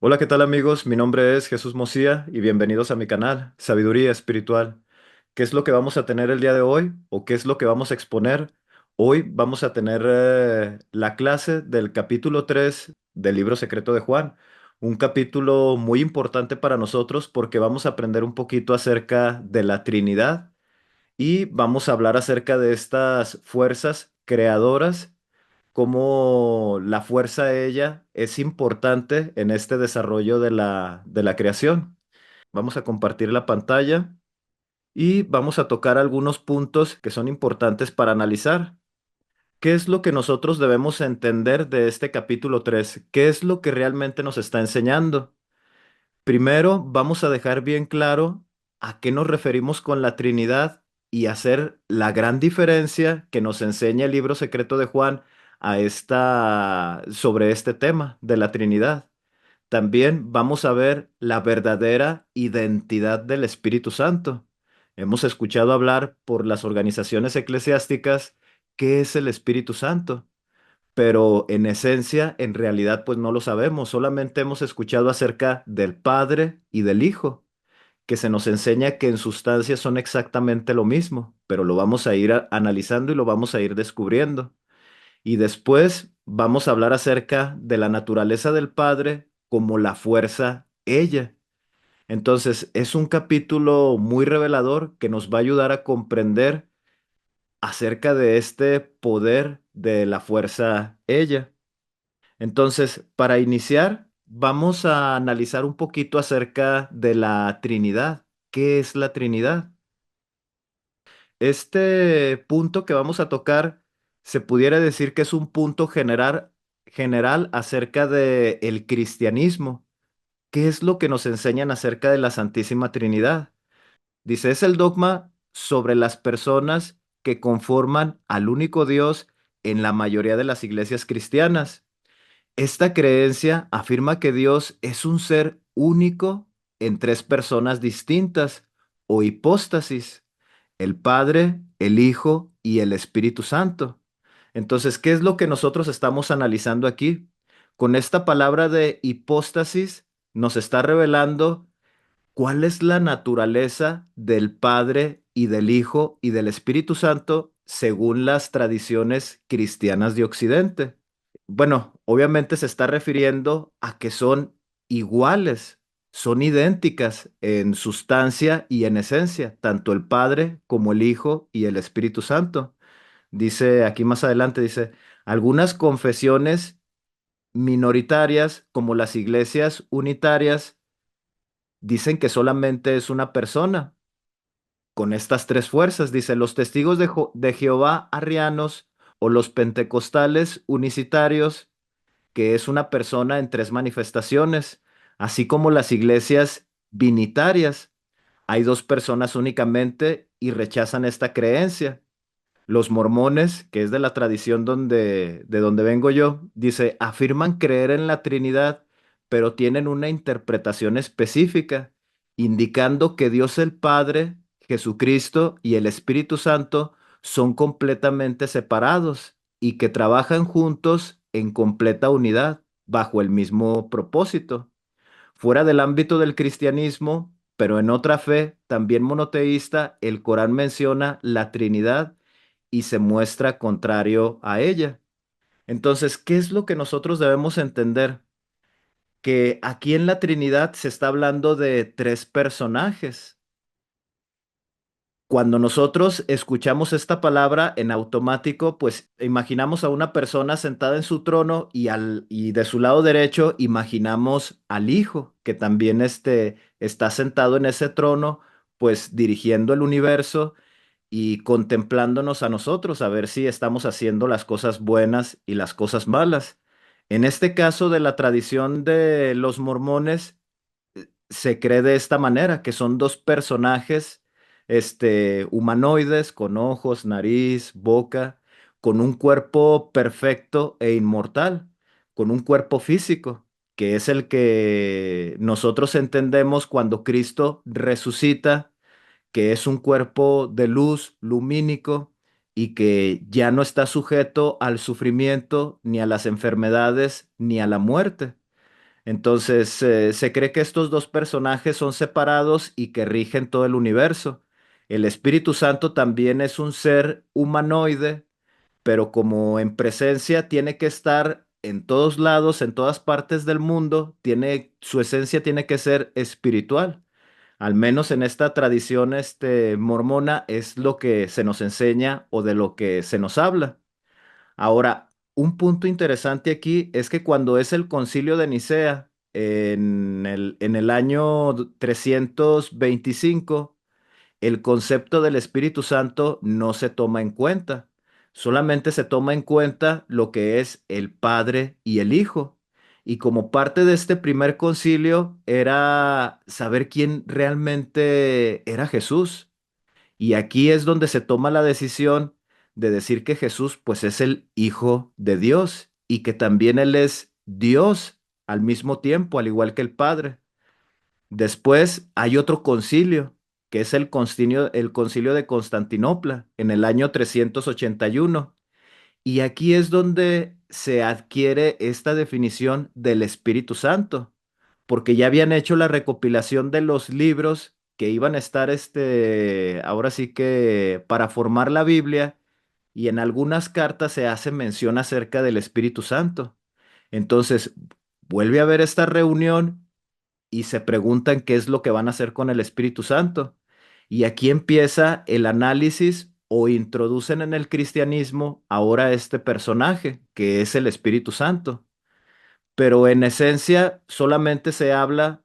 Hola, ¿qué tal amigos? Mi nombre es Jesús Mosía y bienvenidos a mi canal, Sabiduría Espiritual. ¿Qué es lo que vamos a tener el día de hoy o qué es lo que vamos a exponer? Hoy vamos a tener la clase del capítulo 3 del libro secreto de Juan, un capítulo muy importante para nosotros porque vamos a aprender un poquito acerca de la Trinidad y vamos a hablar acerca de estas fuerzas creadoras, cómo la fuerza de ella es importante en este desarrollo de la creación. Vamos a compartir la pantalla y vamos a tocar algunos puntos que son importantes para analizar. ¿Qué es lo que nosotros debemos entender de este capítulo 3? ¿Qué es lo que realmente nos está enseñando? Primero, vamos a dejar bien claro a qué nos referimos con la Trinidad y hacer la gran diferencia que nos enseña el libro secreto de Juan sobre este tema de la Trinidad. También vamos a ver la verdadera identidad del Espíritu Santo. Hemos escuchado hablar por las organizaciones eclesiásticas qué es el Espíritu Santo, pero en esencia, en realidad, pues no lo sabemos. Solamente hemos escuchado acerca del Padre y del Hijo, que se nos enseña que en sustancia son exactamente lo mismo, pero lo vamos a ir analizando y lo vamos a ir descubriendo. Y después vamos a hablar acerca de la naturaleza del Padre como la fuerza ella. Entonces, es un capítulo muy revelador que nos va a ayudar a comprender acerca de este poder de la fuerza ella. Entonces, para iniciar, vamos a analizar un poquito acerca de la Trinidad. ¿Qué es la Trinidad? Este punto que vamos a tocar se pudiera decir que es un punto general acerca de el cristianismo. ¿Qué es lo que nos enseñan acerca de la Santísima Trinidad? Dice, es el dogma sobre las personas que conforman al único Dios en la mayoría de las iglesias cristianas. Esta creencia afirma que Dios es un ser único en tres personas distintas o hipóstasis: el Padre, el Hijo y el Espíritu Santo. Entonces, ¿qué es lo que nosotros estamos analizando aquí? Con esta palabra de hipóstasis nos está revelando cuál es la naturaleza del Padre y del Hijo y del Espíritu Santo según las tradiciones cristianas de Occidente. Bueno, obviamente se está refiriendo a que son iguales, son idénticas en sustancia y en esencia, tanto el Padre como el Hijo y el Espíritu Santo. Dice aquí más adelante, dice, algunas confesiones minoritarias, como las iglesias unitarias, dicen que solamente es una persona con estas tres fuerzas. Dice, los testigos de Jehová arrianos o los pentecostales unicitarios, que es una persona en tres manifestaciones, así como las iglesias binitarias. Hay dos personas únicamente y rechazan esta creencia. Los mormones, que es de la tradición de donde vengo yo, dice, afirman creer en la Trinidad, pero tienen una interpretación específica, indicando que Dios el Padre, Jesucristo y el Espíritu Santo son completamente separados y que trabajan juntos en completa unidad, bajo el mismo propósito. Fuera del ámbito del cristianismo, pero en otra fe, también monoteísta, el Corán menciona la Trinidad y se muestra contrario a ella. Entonces, ¿qué es lo que nosotros debemos entender? Que aquí en la Trinidad se está hablando de tres personajes. Cuando nosotros escuchamos esta palabra en automático, pues imaginamos a una persona sentada en su trono y de su lado derecho imaginamos al Hijo, que también está sentado en ese trono, pues dirigiendo el universo y contemplándonos a nosotros, a ver si estamos haciendo las cosas buenas y las cosas malas. En este caso de la tradición de los mormones, se cree de esta manera, que son dos personajes, humanoides, con ojos, nariz, boca, con un cuerpo perfecto e inmortal, con un cuerpo físico, que es el que nosotros entendemos cuando Cristo resucita, que es un cuerpo de luz lumínico y que ya no está sujeto al sufrimiento, ni a las enfermedades, ni a la muerte. Entonces, se cree que estos dos personajes son separados y que rigen todo el universo. El Espíritu Santo también es un ser humanoide, pero como en presencia tiene que estar en todos lados, en todas partes del mundo, su esencia tiene que ser espiritual. Al menos en esta tradición mormona es lo que se nos enseña o de lo que se nos habla. Ahora, un punto interesante aquí es que cuando es el Concilio de Nicea, en el año 325, el concepto del Espíritu Santo no se toma en cuenta. Solamente se toma en cuenta lo que es el Padre y el Hijo. Y como parte de este primer concilio era saber quién realmente era Jesús. Y aquí es donde se toma la decisión de decir que Jesús pues es el Hijo de Dios y que también Él es Dios al mismo tiempo, al igual que el Padre. Después hay otro concilio, que es el concilio de Constantinopla, en el año 381. Y aquí es donde se adquiere esta definición del Espíritu Santo, porque ya habían hecho la recopilación de los libros que iban a estar, ahora sí que para formar la Biblia, y en algunas cartas se hace mención acerca del Espíritu Santo. Entonces, vuelve a haber esta reunión y se preguntan qué es lo que van a hacer con el Espíritu Santo. Y aquí empieza el análisis o introducen en el cristianismo ahora este personaje, que es el Espíritu Santo. Pero en esencia solamente se habla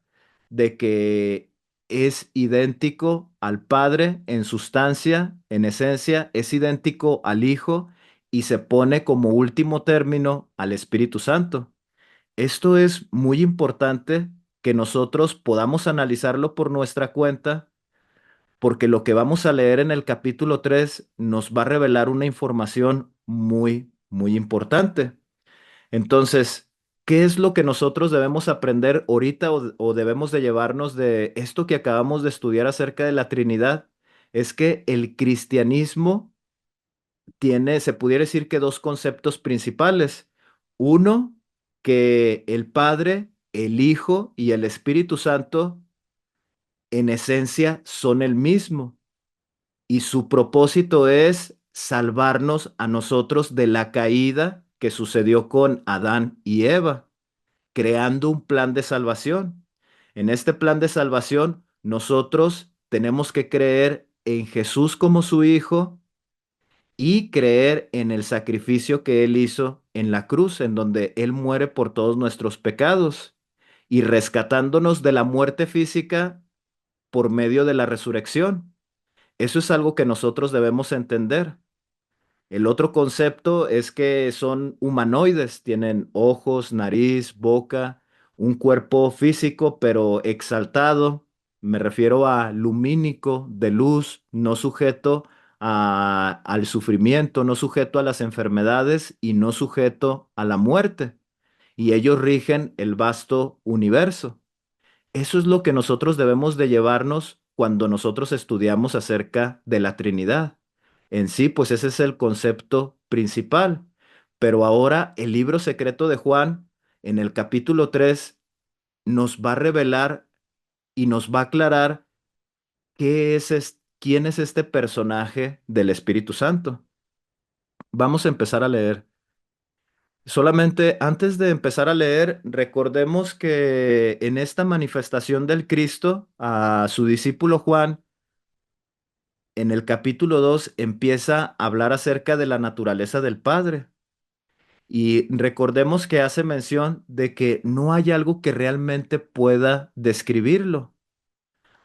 de que es idéntico al Padre en sustancia, en esencia, es idéntico al Hijo y se pone como último término al Espíritu Santo. Esto es muy importante que nosotros podamos analizarlo por nuestra cuenta, porque lo que vamos a leer en el capítulo 3 nos va a revelar una información muy, muy importante. Entonces, ¿qué es lo que nosotros debemos aprender ahorita o debemos de llevarnos de esto que acabamos de estudiar acerca de la Trinidad? Es que el cristianismo tiene, se pudiera decir que dos conceptos principales. Uno, que el Padre, el Hijo y el Espíritu Santo en esencia son el mismo y su propósito es salvarnos a nosotros de la caída que sucedió con Adán y Eva, creando un plan de salvación. En este plan de salvación, nosotros tenemos que creer en Jesús como su Hijo y creer en el sacrificio que Él hizo en la cruz, en donde Él muere por todos nuestros pecados y rescatándonos de la muerte física por medio de la resurrección. Eso es algo que nosotros debemos entender. El otro concepto es que son humanoides, tienen ojos, nariz, boca, un cuerpo físico, pero exaltado. Me refiero a lumínico, de luz, no sujeto al sufrimiento, no sujeto a las enfermedades y no sujeto a la muerte. Y ellos rigen el vasto universo. Eso es lo que nosotros debemos de llevarnos cuando nosotros estudiamos acerca de la Trinidad. En sí, pues ese es el concepto principal. Pero ahora el libro secreto de Juan, en el capítulo 3 nos va a revelar y nos va a aclarar quién es este personaje del Espíritu Santo. Vamos a empezar a leer. Solamente antes de empezar a leer, recordemos que en esta manifestación del Cristo a su discípulo Juan, en el capítulo 2 empieza a hablar acerca de la naturaleza del Padre. Y recordemos que hace mención de que no hay algo que realmente pueda describirlo,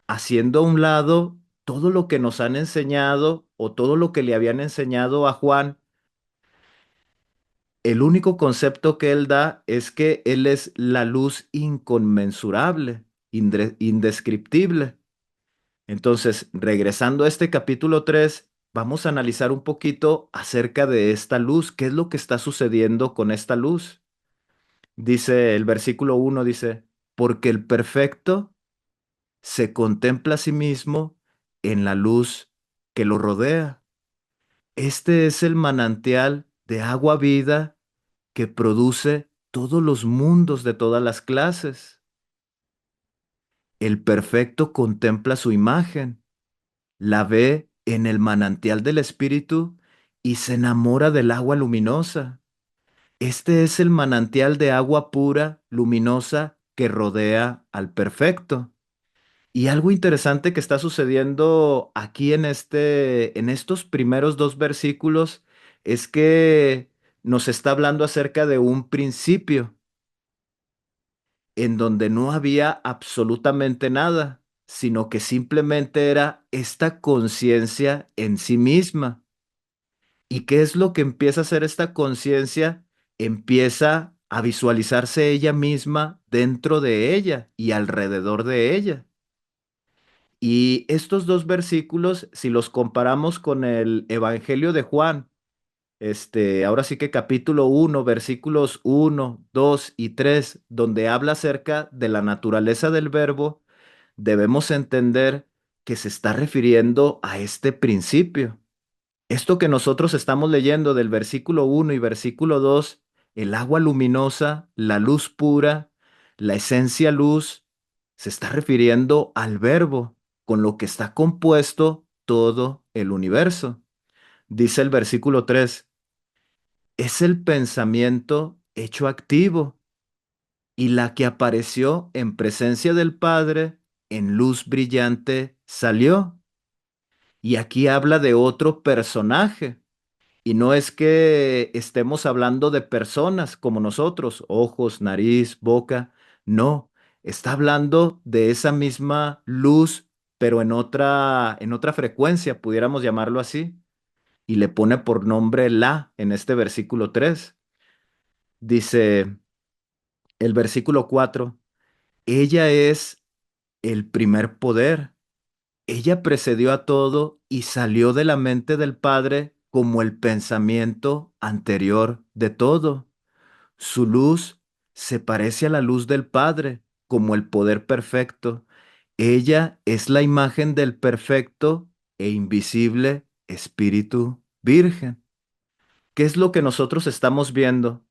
haciendo a un lado todo lo que nos han enseñado o todo lo que le habían enseñado a Juan. El único concepto que él da es que él es la luz inconmensurable, indescriptible. Entonces, regresando a este capítulo 3, vamos a analizar un poquito acerca de esta luz, qué es lo que está sucediendo con esta luz. Dice el versículo 1, dice, porque el perfecto se contempla a sí mismo en la luz que lo rodea. Este es el manantial de agua vida que produce todos los mundos de todas las clases. El perfecto contempla su imagen, la ve en el manantial del Espíritu y se enamora del agua luminosa. Este es el manantial de agua pura, luminosa, que rodea al perfecto. Y algo interesante que está sucediendo aquí en estos primeros dos versículos es que nos está hablando acerca de un principio en donde no había absolutamente nada, sino que simplemente era esta conciencia en sí misma. ¿Y qué es lo que empieza a hacer esta conciencia? Empieza a visualizarse ella misma dentro de ella y alrededor de ella. Y estos dos versículos, si los comparamos con el Evangelio de Juan, ahora sí que capítulo 1, versículos 1, 2 y 3, donde habla acerca de la naturaleza del verbo, debemos entender que se está refiriendo a este principio. Esto que nosotros estamos leyendo del versículo 1 y versículo 2, el agua luminosa, la luz pura, la esencia luz, se está refiriendo al verbo con lo que está compuesto todo el universo. Dice el versículo 3: es el pensamiento hecho activo y la que apareció en presencia del Padre en luz brillante salió. Y aquí habla de otro personaje. Y no es que estemos hablando de personas como nosotros, ojos, nariz, boca. No, está hablando de esa misma luz, pero en otra frecuencia, pudiéramos llamarlo así. Y le pone por nombre la en este versículo 3. Dice el versículo 4: ella es el primer poder. Ella precedió a todo y salió de la mente del Padre como el pensamiento anterior de todo. Su luz se parece a la luz del Padre como el poder perfecto. Ella es la imagen del perfecto e invisible Espíritu Virgen. ¿Qué es lo que nosotros estamos viendo?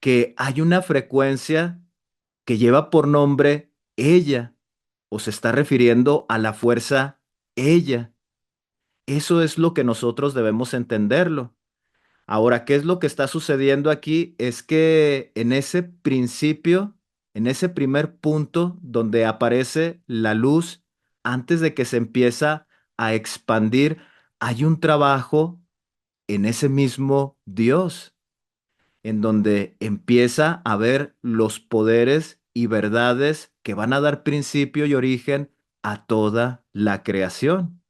Que hay una frecuencia que lleva por nombre ella, o se está refiriendo a la fuerza ella. Eso es lo que nosotros debemos entenderlo. Ahora, ¿qué es lo que está sucediendo aquí? Es que en ese principio, en ese primer punto donde aparece la luz, antes de que se empieza a expandir, hay un trabajo en ese mismo Dios, en donde empieza a ver los poderes y verdades que van a dar principio y origen a toda la creación.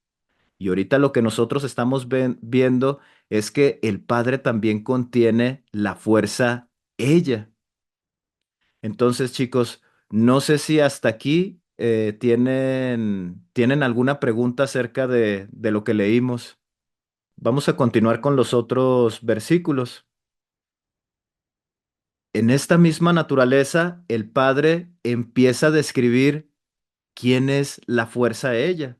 Y ahorita lo que nosotros estamos viendo es que el Padre también contiene la fuerza ella. Entonces, chicos, no sé si hasta aquí tienen alguna pregunta acerca de lo que leímos. Vamos a continuar con los otros versículos. En esta misma naturaleza, el Padre empieza a describir quién es la fuerza ella.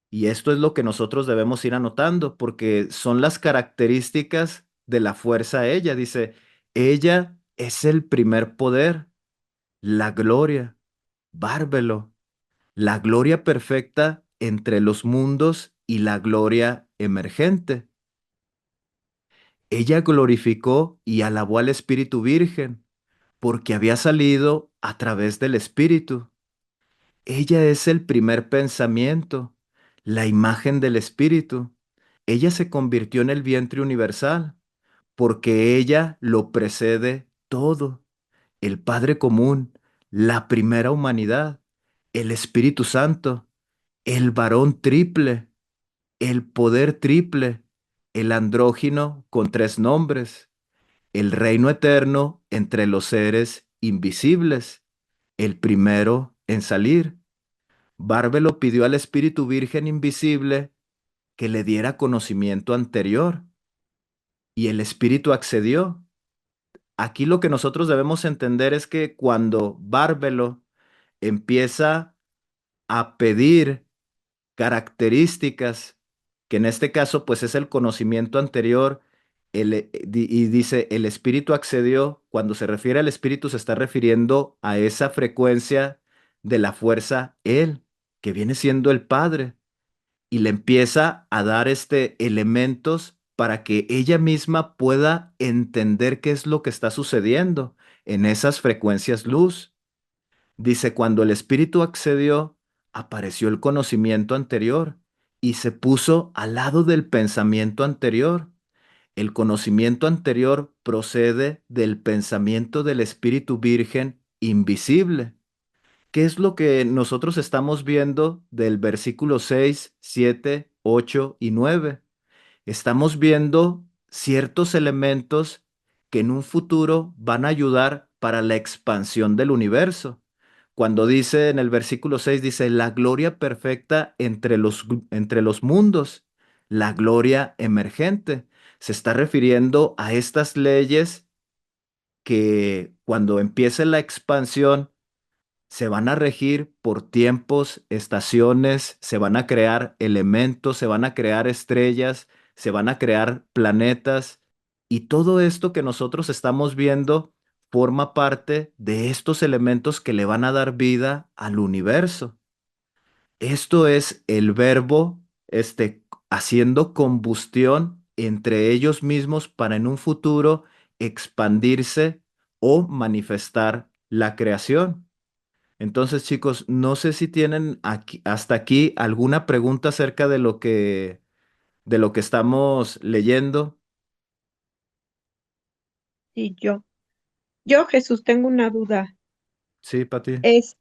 Y esto es lo que nosotros debemos ir anotando, porque son las características de la fuerza ella. Dice, ella es el primer poder, la gloria, bárbelo, la gloria perfecta entre los mundos y la gloria emergente. Ella glorificó y alabó al Espíritu Virgen, porque había salido a través del Espíritu. Ella es el primer pensamiento, la imagen del Espíritu. Ella se convirtió en el vientre universal, porque ella lo precede todo. El Padre común, la primera humanidad, el Espíritu Santo, el varón triple, el poder triple, el andrógino con tres nombres, el reino eterno entre los seres invisibles, el primero en salir. Bárbelo pidió al Espíritu Virgen invisible que le diera conocimiento anterior y el Espíritu accedió. Aquí lo que nosotros debemos entender es que cuando Bárbelo empieza a pedir características, que en este caso pues es el conocimiento anterior, y dice, el espíritu accedió. Cuando se refiere al espíritu, se está refiriendo a esa frecuencia de la fuerza él, que viene siendo el Padre, y le empieza a dar elementos para que ella misma pueda entender qué es lo que está sucediendo en esas frecuencias luz. Dice, cuando el espíritu accedió, apareció el conocimiento anterior y se puso al lado del pensamiento anterior. El conocimiento anterior procede del pensamiento del Espíritu Virgen invisible. ¿Qué es lo que nosotros estamos viendo del versículo 6, 7, 8 y 9? Estamos viendo ciertos elementos que en un futuro van a ayudar para la expansión del universo. Cuando dice en el versículo 6, dice, la gloria perfecta entre los mundos, la gloria emergente. Se está refiriendo a estas leyes que cuando empiece la expansión se van a regir por tiempos, estaciones, se van a crear elementos, se van a crear estrellas, se van a crear planetas, y todo esto que nosotros estamos viendo forma parte de estos elementos que le van a dar vida al universo. Esto es el verbo, haciendo combustión entre ellos mismos para en un futuro expandirse o manifestar la creación. Entonces, chicos, no sé si tienen hasta aquí alguna pregunta acerca de lo que estamos leyendo. Y yo, Jesús, tengo una duda. Sí, Pati. Es,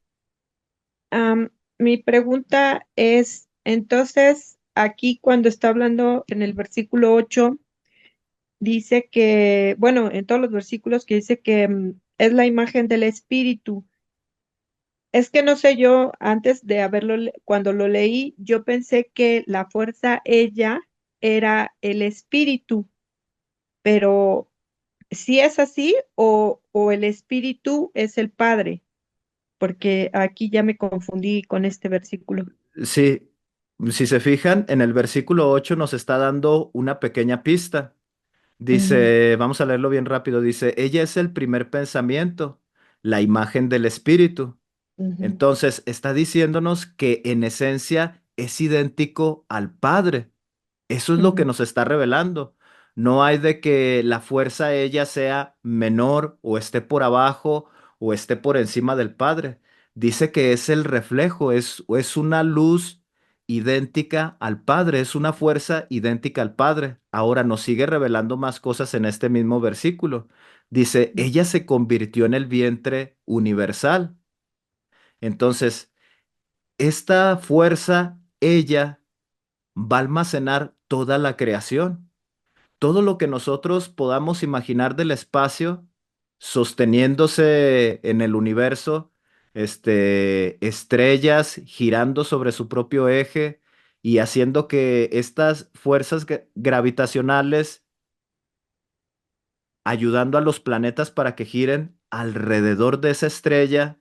Mi pregunta es, entonces, aquí cuando está hablando en el versículo 8 dice que, bueno, en todos los versículos que dice que es la imagen del espíritu. Es que no sé, yo antes de cuando lo leí, yo pensé que la fuerza ella era el espíritu, pero si es así o el espíritu es el padre, porque aquí ya me confundí con este versículo. Sí, si se fijan, en el versículo 8 nos está dando una pequeña pista. Ujú, Dice, vamos a leerlo bien rápido, dice, ella es el primer pensamiento, la imagen del espíritu. ujú, Entonces, está diciéndonos que en esencia es idéntico al Padre. Eso es lo que ujú, nos está revelando. No hay de que la fuerza ella sea menor o esté por abajo o esté por encima del Padre. Dice que es el reflejo, es una luz idéntica al Padre, es una fuerza idéntica al Padre. Ahora nos sigue revelando más cosas en este mismo versículo. Dice, ella se convirtió en el vientre universal. Entonces, esta fuerza, ella va a almacenar toda la creación. Todo lo que nosotros podamos imaginar del espacio sosteniéndose en el universo, estrellas girando sobre su propio eje y haciendo que estas fuerzas gravitacionales ayudando a los planetas para que giren alrededor de esa estrella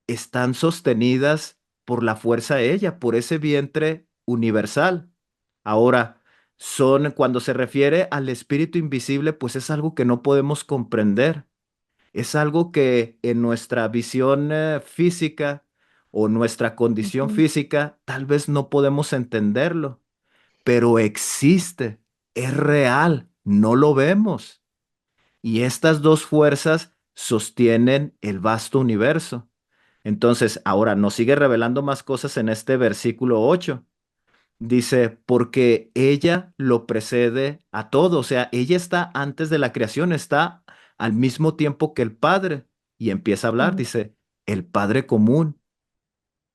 están sostenidas por la fuerza de ella, por ese vientre universal. Ahora, cuando se refiere al espíritu invisible, pues es algo que no podemos comprender. Es algo que en nuestra visión física o nuestra condición ujú, física tal vez no podemos entenderlo, pero existe, es real, no lo vemos. Y estas dos fuerzas sostienen el vasto universo. Entonces, ahora nos sigue revelando más cosas en este versículo 8. Dice, porque ella lo precede a todo, o sea, ella está antes de la creación, está al mismo tiempo que el Padre. Y empieza a hablar, ujú, dice, el Padre común,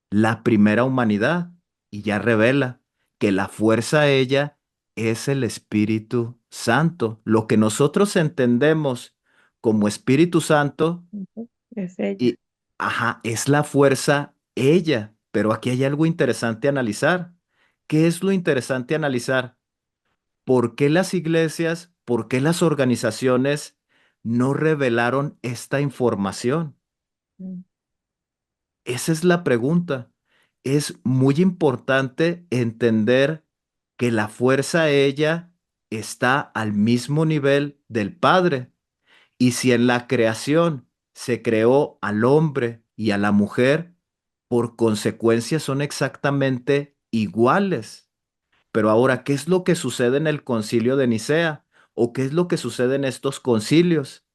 la primera humanidad, y ya revela que la fuerza a ella es el Espíritu Santo. Lo que nosotros entendemos como Espíritu Santo ujú. Es ella. y, ajá, es la fuerza ella, pero aquí hay algo interesante a analizar. ¿Qué es lo interesante a analizar? ¿Por qué las iglesias, por qué las organizaciones no revelaron esta información? Mm, Esa es la pregunta. Es muy importante entender que la fuerza ella está al mismo nivel del Padre. Y si en la creación se creó al hombre y a la mujer, por consecuencia son exactamente iguales. Pero ahora, ¿qué es lo que sucede en el concilio de Nicea? ¿O qué es lo que sucede en estos concilios?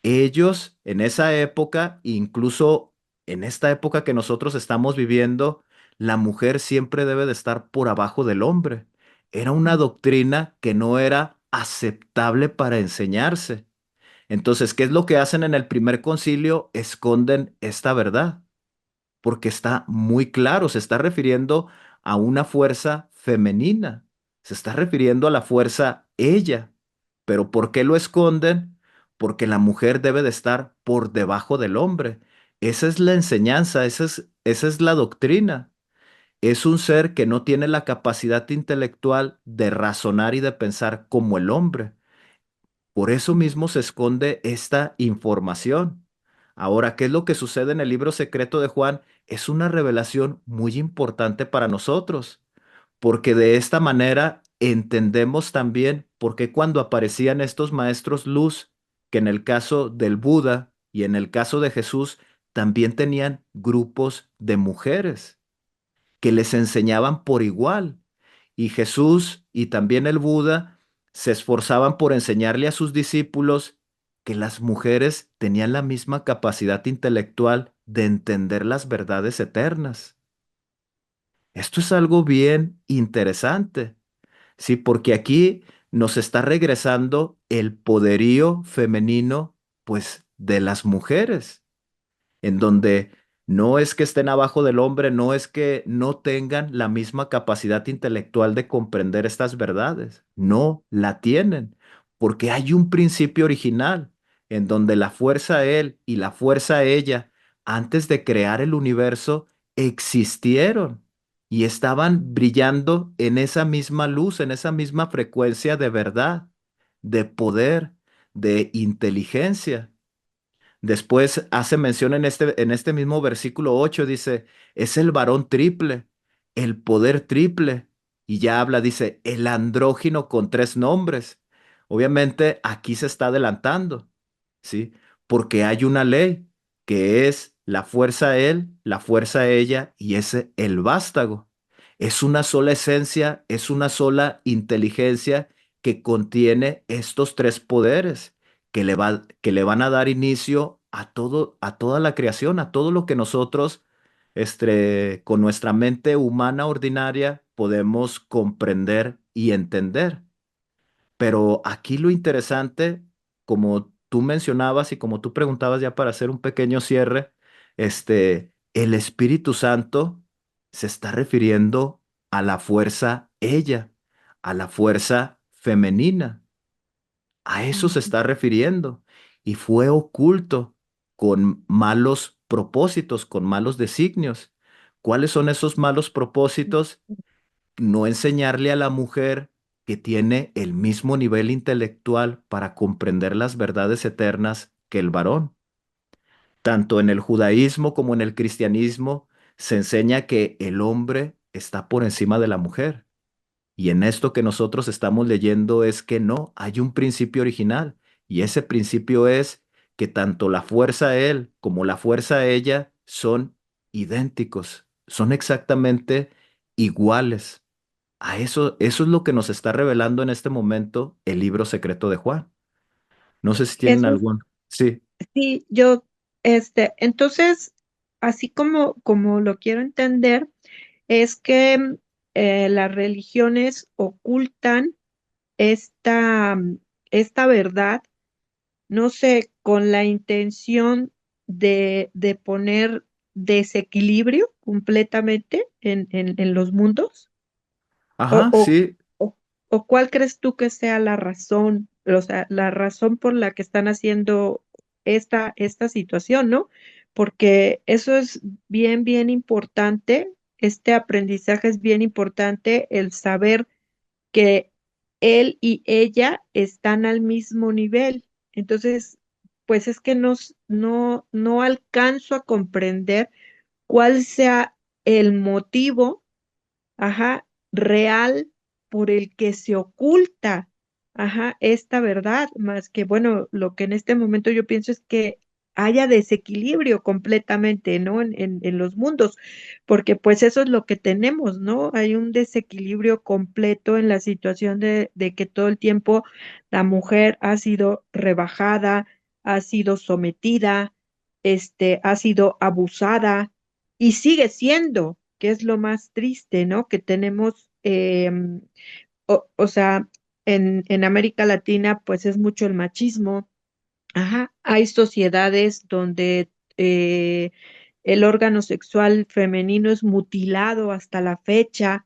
Ellos en esa época, incluso en esta época que nosotros estamos viviendo, la mujer siempre debe de estar por abajo del hombre. Era una doctrina que no era aceptable para enseñarse. Entonces, ¿qué es lo que hacen en el primer concilio? Esconden esta verdad, porque está muy claro, se está refiriendo a una fuerza femenina, se está refiriendo a la fuerza ella. Pero ¿por qué lo esconden? Porque la mujer debe de estar por debajo del hombre. Esa es la enseñanza, esa es la doctrina. Es un ser que no tiene la capacidad intelectual de razonar y de pensar como el hombre. Por eso mismo se esconde esta información. Ahora, ¿qué es lo que sucede en el libro secreto de Juan? Es una revelación muy importante para nosotros, porque de esta manera entendemos también por qué cuando aparecían estos maestros luz, que en el caso del Buda y en el caso de Jesús, también tenían grupos de mujeres que les enseñaban por igual. Y Jesús y también el Buda se esforzaban por enseñarle a sus discípulos que las mujeres tenían la misma capacidad intelectual de entender las verdades eternas. Esto es algo bien interesante, sí, porque aquí nos está regresando el poderío femenino, pues, de las mujeres en donde no es que estén abajo del hombre, no es que no tengan la misma capacidad intelectual de comprender estas verdades, no la tienen, porque hay un principio original en donde la fuerza él y la fuerza ella, antes de crear el universo, existieron y estaban brillando en esa misma luz, en esa misma frecuencia de verdad, de poder, de inteligencia. Después hace mención en este mismo versículo 8 dice, es el varón triple, el poder triple. Y ya habla, dice, el andrógino con tres nombres. Obviamente aquí se está adelantando, ¿sí? Porque hay una ley que es la fuerza él, la fuerza ella y ese el vástago. Es una sola esencia, es una sola inteligencia que contiene estos tres poderes que le van a dar inicio a todo, a toda la creación, a todo lo que nosotros, con nuestra mente humana ordinaria, podemos comprender y entender. Pero aquí lo interesante, como tú mencionabas y como tú preguntabas ya para hacer un pequeño cierre, el Espíritu Santo se está refiriendo a la fuerza ella, a la fuerza femenina. A eso se está refiriendo. Y fue oculto con malos propósitos, con malos designios. ¿Cuáles son esos malos propósitos? No enseñarle a la mujer que tiene el mismo nivel intelectual para comprender las verdades eternas que el varón. Tanto en el judaísmo como en el cristianismo se enseña que el hombre está por encima de la mujer. Y en esto que nosotros estamos leyendo es que no, hay un principio original. Y ese principio es que tanto la fuerza él como la fuerza ella son idénticos, son exactamente iguales. Eso es lo que nos está revelando en este momento el libro secreto de Juan. No sé si tienen Eso algún. Sí. sí, entonces, así como lo quiero entender, es que las religiones ocultan esta, esta verdad, no sé, con la intención de poner desequilibrio completamente en los mundos. ¿O, Ajá, o, sí. o cuál crees tú que sea la razón, o sea, la razón por la que están haciendo esta situación, ¿no? Porque eso es bien, bien importante, este aprendizaje es bien importante, el saber que él y ella están al mismo nivel. Entonces, pues es que no alcanzo a comprender cuál sea el motivo, ajá, real por el que se oculta, ajá, esta verdad, más que, bueno, lo que en este momento yo pienso es que haya desequilibrio completamente, ¿no? En los mundos, porque pues eso es lo que tenemos, ¿no? Hay un desequilibrio completo en la situación de que todo el tiempo la mujer ha sido rebajada, ha sido sometida, ha sido abusada y sigue siendo, que es lo más triste, ¿no? Que tenemos, o sea, en América Latina, pues es mucho el machismo. Ajá, hay sociedades donde el órgano sexual femenino es mutilado hasta la fecha.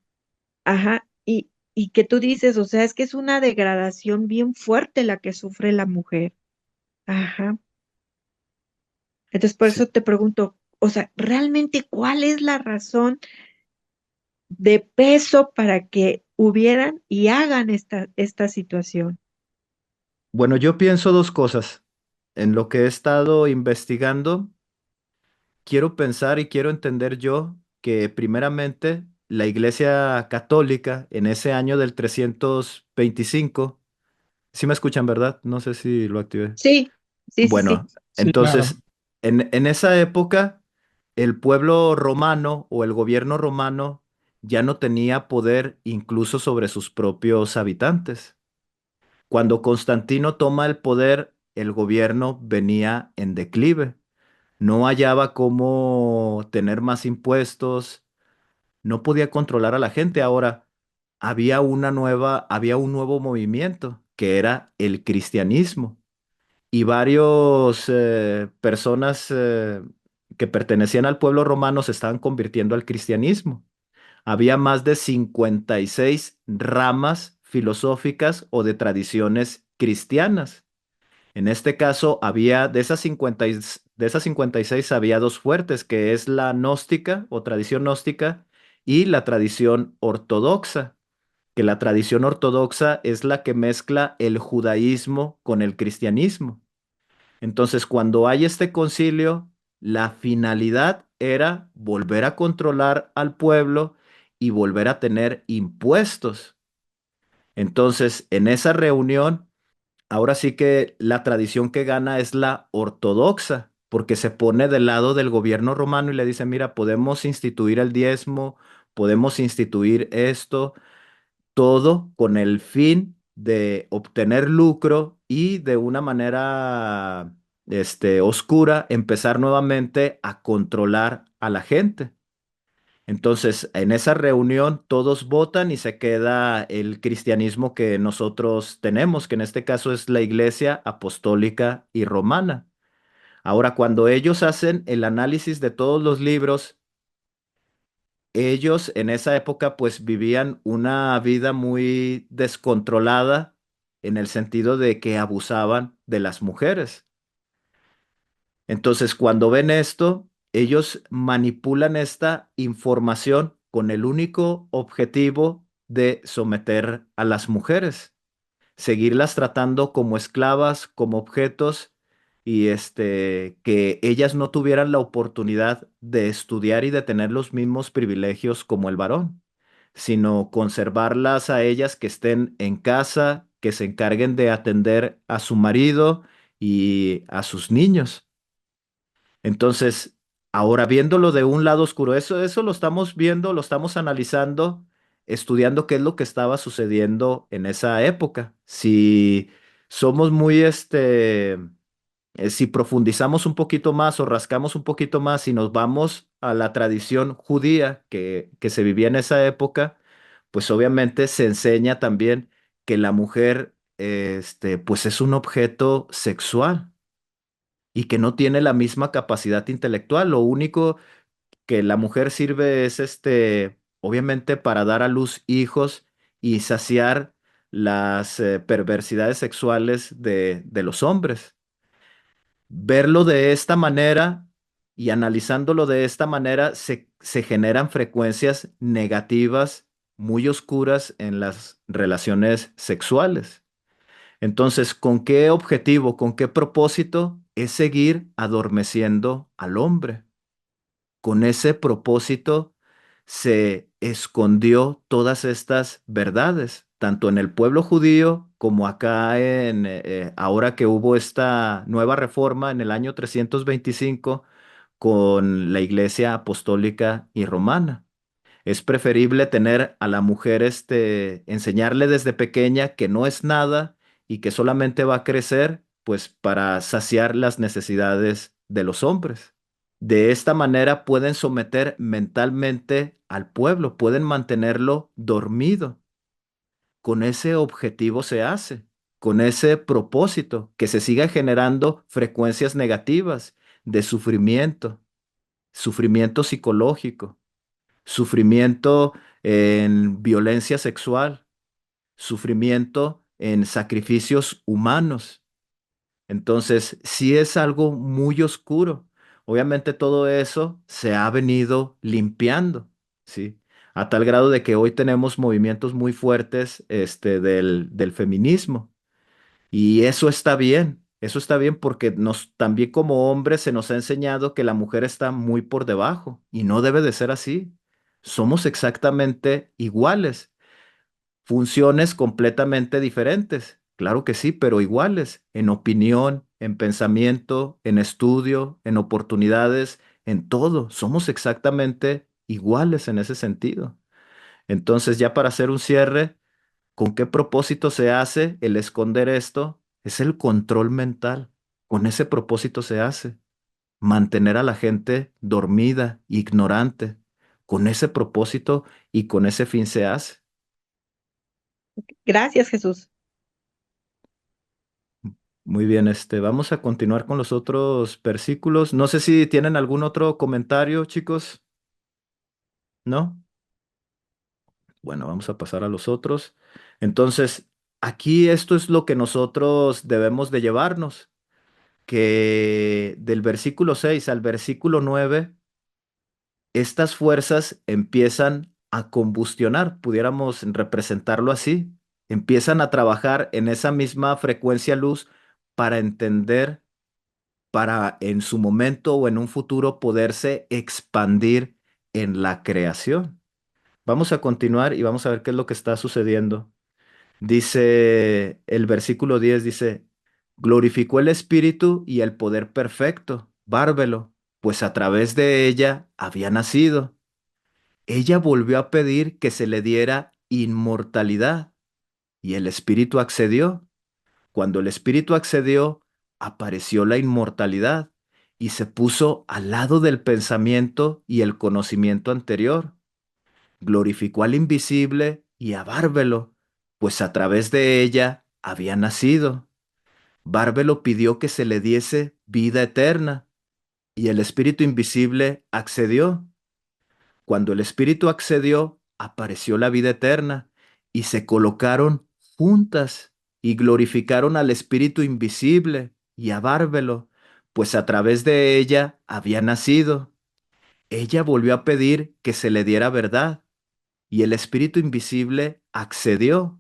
Ajá, y que tú dices, o sea, es que es una degradación bien fuerte la que sufre la mujer. Ajá. Entonces, por Sí. eso te pregunto, o sea, ¿realmente cuál es la razón de peso para que hubieran y hagan esta situación? Bueno, yo pienso dos cosas. En lo que he estado investigando, quiero pensar y quiero entender yo que primeramente la Iglesia Católica en ese año del 325, sí me escuchan, ¿verdad? No sé si lo activé. Sí, sí, sí, sí. Bueno, Sí, claro. entonces, en esa época, el pueblo romano o el gobierno romano ya no tenía poder incluso sobre sus propios habitantes. Cuando Constantino toma el poder, el gobierno venía en declive. No hallaba cómo tener más impuestos, no podía controlar a la gente. Ahora, había un nuevo movimiento que era el cristianismo y varios personas que pertenecían al pueblo romano se estaban convirtiendo al cristianismo. Había más de 56 ramas filosóficas o de tradiciones cristianas. En este caso, había de esas 56 había dos fuertes, que es la gnóstica o tradición gnóstica y la tradición ortodoxa, que la tradición ortodoxa es la que mezcla el judaísmo con el cristianismo. Entonces, cuando hay este concilio, la finalidad era volver a controlar al pueblo y volver a tener impuestos. Entonces, en esa reunión, ahora sí que la tradición que gana es la ortodoxa, porque se pone del lado del gobierno romano y le dice, mira, podemos instituir el diezmo, podemos instituir esto, todo con el fin de obtener lucro y de una manera, oscura, empezar nuevamente a controlar a la gente. Entonces, en esa reunión todos votan y se queda el cristianismo que nosotros tenemos, que en este caso es la Iglesia Apostólica y Romana. Ahora, cuando ellos hacen el análisis de todos los libros, ellos en esa época pues vivían una vida muy descontrolada en el sentido de que abusaban de las mujeres. Entonces, cuando ven esto, ellos manipulan esta información con el único objetivo de someter a las mujeres, seguirlas tratando como esclavas, como objetos y que ellas no tuvieran la oportunidad de estudiar y de tener los mismos privilegios como el varón, sino conservarlas a ellas que estén en casa, que se encarguen de atender a su marido y a sus niños. Entonces, ahora viéndolo de un lado oscuro, eso lo estamos viendo, lo estamos analizando, estudiando qué es lo que estaba sucediendo en esa época. Si somos muy, si profundizamos un poquito más o rascamos un poquito más y nos vamos a la tradición judía que se vivía en esa época, pues obviamente se enseña también que la mujer, pues es un objeto sexual y que no tiene la misma capacidad intelectual. Lo único que la mujer sirve es obviamente para dar a luz hijos y saciar las perversidades sexuales de los hombres. Verlo de esta manera y analizándolo de esta manera se generan frecuencias negativas muy oscuras en las relaciones sexuales. Entonces, ¿con qué objetivo, con qué propósito es seguir adormeciendo al hombre? Con ese propósito se escondió todas estas verdades, tanto en el pueblo judío como acá ahora que hubo esta nueva reforma en el año 325 con la Iglesia Apostólica y Romana. Es preferible tener a la mujer, enseñarle desde pequeña que no es nada y que solamente va a crecer, pues para saciar las necesidades de los hombres. De esta manera pueden someter mentalmente al pueblo, pueden mantenerlo dormido. Con ese objetivo se hace, con ese propósito, que se siga generando frecuencias negativas de sufrimiento, sufrimiento psicológico, sufrimiento en violencia sexual, sufrimiento en sacrificios humanos. Entonces, sí es algo muy oscuro. Obviamente todo eso se ha venido limpiando, ¿sí? A tal grado de que hoy tenemos movimientos muy fuertes, del feminismo. Y eso está bien porque también como hombres se nos ha enseñado que la mujer está muy por debajo y no debe de ser así. Somos exactamente iguales, funciones completamente diferentes, claro que sí, pero iguales en opinión, en pensamiento, en estudio, en oportunidades, en todo. Somos exactamente iguales en ese sentido. Entonces, ya para hacer un cierre, ¿con qué propósito se hace el esconder esto? Es el control mental. Con ese propósito se hace. Mantener a la gente dormida, ignorante. Con ese propósito y con ese fin se hace. Gracias, Jesús. Muy bien, vamos a continuar con los otros versículos. No sé si tienen algún otro comentario, chicos. ¿No? Bueno, vamos a pasar a los otros. Entonces, aquí esto es lo que nosotros debemos de llevarnos, que del versículo 6 al versículo 9 estas fuerzas empiezan a combustionar, pudiéramos representarlo así, empiezan a trabajar en esa misma frecuencia luz para entender, para en su momento o en un futuro poderse expandir en la creación. Vamos a continuar y vamos a ver qué es lo que está sucediendo. Dice el versículo 10 dice, glorificó el Espíritu y el poder perfecto, bárbelo, pues a través de ella había nacido. Ella volvió a pedir que se le diera inmortalidad y el Espíritu accedió. Cuando el Espíritu accedió, apareció la inmortalidad y se puso al lado del pensamiento y el conocimiento anterior. Glorificó al invisible y a Bárbelo, pues a través de ella había nacido. Bárbelo pidió que se le diese vida eterna y el Espíritu invisible accedió. Cuando el Espíritu accedió, apareció la vida eterna y se colocaron juntas y glorificaron al Espíritu invisible y a Bárbelo, pues a través de ella había nacido. Ella volvió a pedir que se le diera verdad y el Espíritu invisible accedió.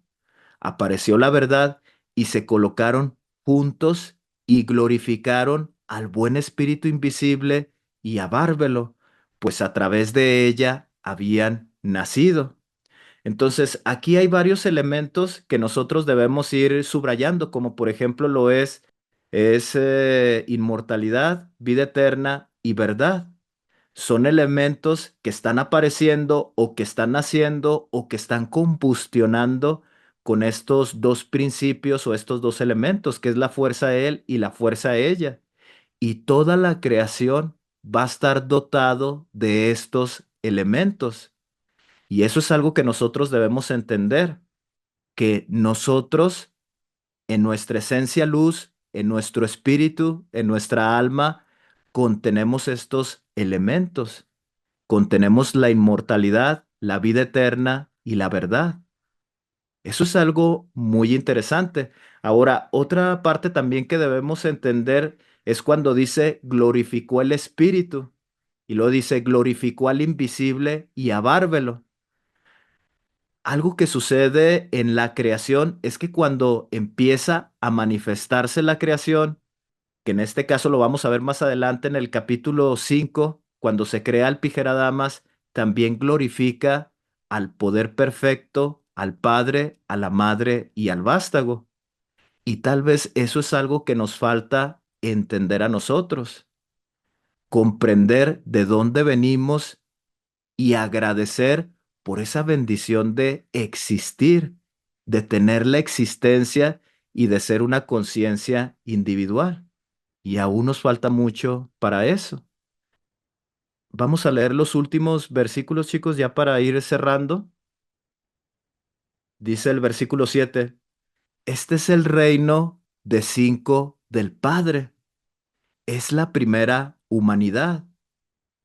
Apareció la verdad y se colocaron juntos y glorificaron al buen Espíritu invisible y a Bárbelo, pues a través de ella habían nacido. Entonces, aquí hay varios elementos que nosotros debemos ir subrayando, como por ejemplo es inmortalidad, vida eterna y verdad. Son elementos que están apareciendo o que están naciendo o que están combustionando con estos dos principios o estos dos elementos, que es la fuerza él y la fuerza ella. Y toda la creación va a estar dotado de estos elementos. Y eso es algo que nosotros debemos entender, que nosotros en nuestra esencia luz, en nuestro espíritu, en nuestra alma, contenemos estos elementos. Contenemos la inmortalidad, la vida eterna y la verdad. Eso es algo muy interesante. Ahora, otra parte también que debemos entender es cuando dice glorificó el Espíritu y luego dice glorificó al invisible y a Bárbelo. Algo que sucede en la creación es que cuando empieza a manifestarse la creación, que en este caso lo vamos a ver más adelante en el capítulo 5 cuando se crea el Pijera Damas, también glorifica al poder perfecto, al Padre, a la Madre y al vástago. Y tal vez eso es algo que nos falta entender a nosotros, comprender de dónde venimos y agradecer por esa bendición de existir, de tener la existencia y de ser una conciencia individual. Y aún nos falta mucho para eso. Vamos a leer los últimos versículos, chicos, ya para ir cerrando. Dice el versículo 7: este es el reino de cinco del Padre. Es la primera humanidad,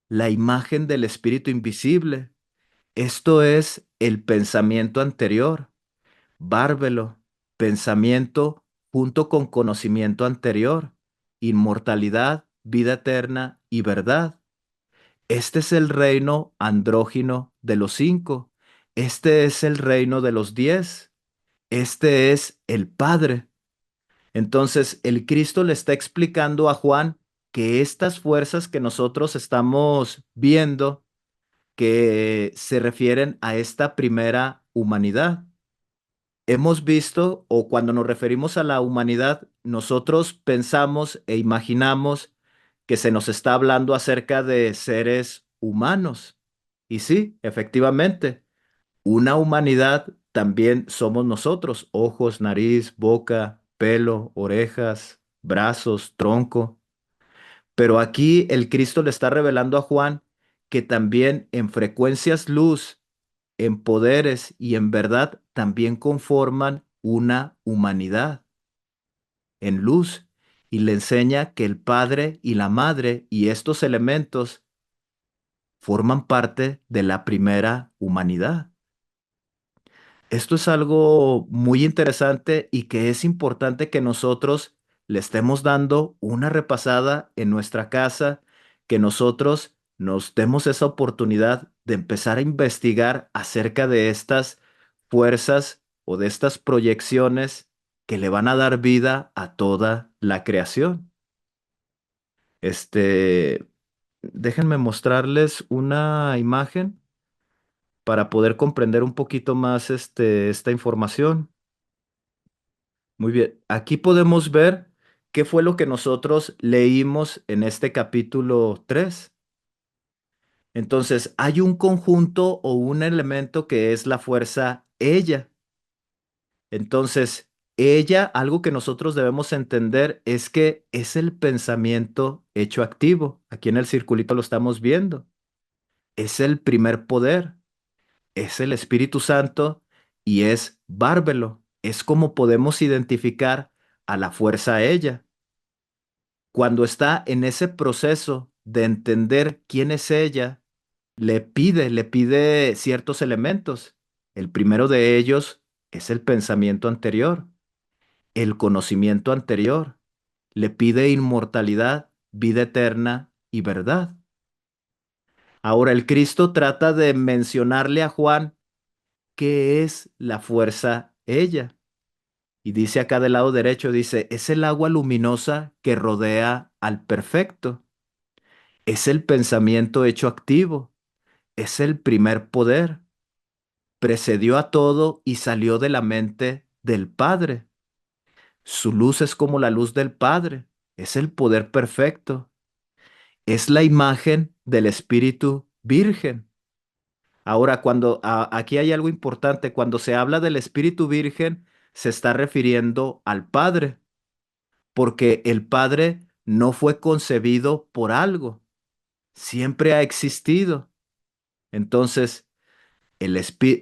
la imagen del Espíritu invisible. Esto es el pensamiento anterior, bárbelo, pensamiento junto con conocimiento anterior, inmortalidad, vida eterna y verdad. Este es el reino andrógino de los cinco. Este es el reino de los 10. Este es el Padre. Entonces, el Cristo le está explicando a Juan que estas fuerzas que nosotros estamos viendo, que se refieren a esta primera humanidad. Hemos visto, o cuando nos referimos a la humanidad, nosotros pensamos e imaginamos que se nos está hablando acerca de seres humanos. Y sí, efectivamente, una humanidad también somos nosotros: ojos, nariz, boca, pelo, orejas, brazos, tronco. Pero aquí el Cristo le está revelando a Juan que también en frecuencias luz, en poderes y en verdad también conforman una humanidad en luz. Y le enseña que el Padre y la Madre y estos elementos forman parte de la primera humanidad. Esto es algo muy interesante y que es importante que nosotros le estemos dando una repasada en nuestra casa, que nosotros nos demos esa oportunidad de empezar a investigar acerca de estas fuerzas o de estas proyecciones que le van a dar vida a toda la creación. Este, déjenme mostrarles una imagen para poder comprender un poquito más esta información. Muy bien, aquí podemos ver qué fue lo que nosotros leímos en este capítulo 3. Entonces, hay un conjunto o un elemento que es la fuerza ella. Entonces, ella, algo que nosotros debemos entender es que es el pensamiento hecho activo. Aquí en el circulito lo estamos viendo. Es el primer poder, es el Espíritu Santo y es bárbelo. Es como podemos identificar a la fuerza ella. Cuando está en ese proceso de entender quién es ella, le pide ciertos elementos. El primero de ellos es el pensamiento anterior, el conocimiento anterior. Le pide inmortalidad, vida eterna y verdad. Ahora el Cristo trata de mencionarle a Juan qué es la fuerza ella. Y dice acá del lado derecho, dice, es el agua luminosa que rodea al perfecto. Es el pensamiento hecho activo, es el primer poder. Precedió a todo y salió de la mente del Padre. Su luz es como la luz del Padre, es el poder perfecto, es la imagen del Espíritu Virgen. Ahora, aquí hay algo importante, cuando se habla del Espíritu Virgen, se está refiriendo al Padre, porque el Padre no fue concebido por algo, siempre ha existido. Entonces,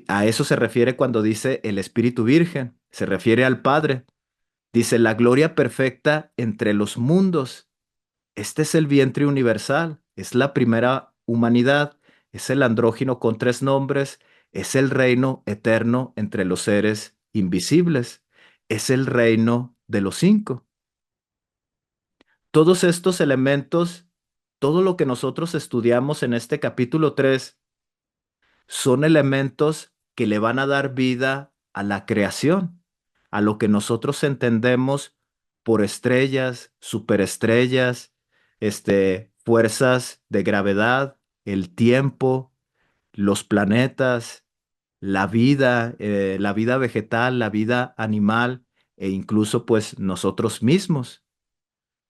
a eso se refiere cuando dice el Espíritu Virgen, se refiere al Padre. Dice la gloria perfecta entre los mundos. Este es el vientre universal, es la primera humanidad, es el andrógino con tres nombres, es el reino eterno entre los seres invisibles, es el reino de los cinco. Todos estos elementos, todo lo que nosotros estudiamos en este capítulo 3 son elementos que le van a dar vida a la creación, a lo que nosotros entendemos por estrellas, superestrellas, fuerzas de gravedad, el tiempo, los planetas. la vida vegetal, la vida animal e incluso pues nosotros mismos.